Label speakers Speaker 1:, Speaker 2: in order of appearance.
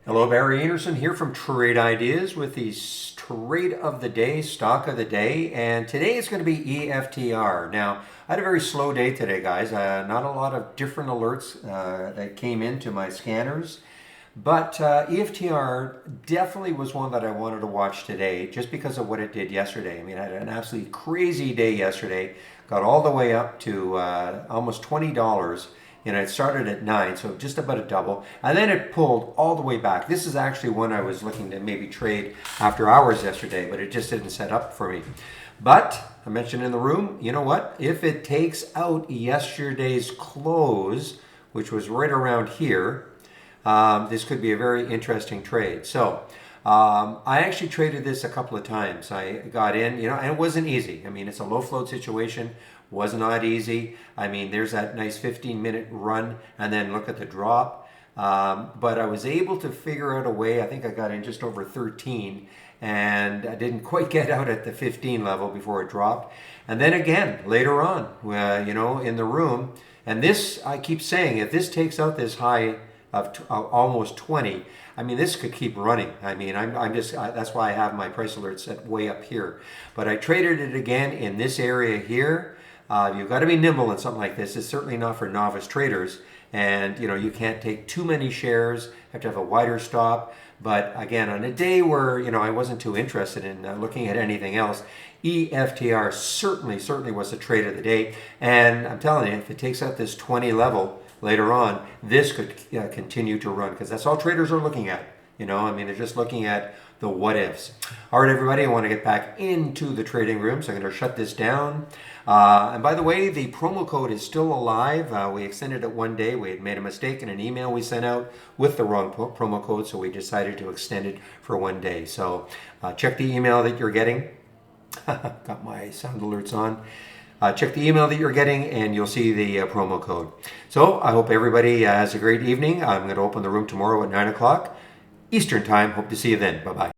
Speaker 1: Hello, Barry Anderson here from Trade Ideas with the trade of the day, stock of the day, and today is going to be EFTR. Now, I had a very slow day today, guys. Not a lot of different alerts that came into my scanners, but EFTR definitely was one that I wanted to watch today just because of what it did yesterday. I mean, I had an absolutely crazy day yesterday, got all the way up to almost $20. It started at 9, so just about a double, and then it pulled all the way back. This is actually one I was looking to maybe trade after hours yesterday, but it just didn't set up for me. But I mentioned in the room, you know what? If it takes out yesterday's close, which was right around here, this could be a very interesting trade. So I actually traded this a couple of times. I got in, and it wasn't easy. I mean, it's a low float situation. Was not easy. I mean, there's that nice 15-minute run, and then look at the drop. But I was able to figure out a way. I think I got in just over 13, and I didn't quite get out at the 15 level before it dropped. And then again, later on, in the room, and this, I keep saying, if this takes out this high of almost 20, I mean, this could keep running. I mean, that's why I have my price alerts set way up here. But I traded it again in this area here. You've got to be nimble in something like this. It's certainly not for novice traders, and you can't take too many shares. You have to have a wider stop. But again, on a day where I wasn't too interested in looking at anything else, EFTR certainly was the trade of the day. And I'm telling you, if it takes out this 20 level later on, this could continue to run, because that's all traders are looking at. I mean, they're just looking at the what ifs. All right, everybody, I want to get back into the trading room, so I'm going to shut this down. And by the way, the promo code is still alive. We extended it one day. We had made a mistake in an email we sent out with the wrong promo code, so we decided to extend it for one day. So check the email that you're getting. Got my sound alerts on. Check the email that you're getting, and you'll see the promo code. So I hope everybody has a great evening. I'm going to open the room tomorrow at 9 o'clock Eastern Time. Hope to see you then. Bye-bye.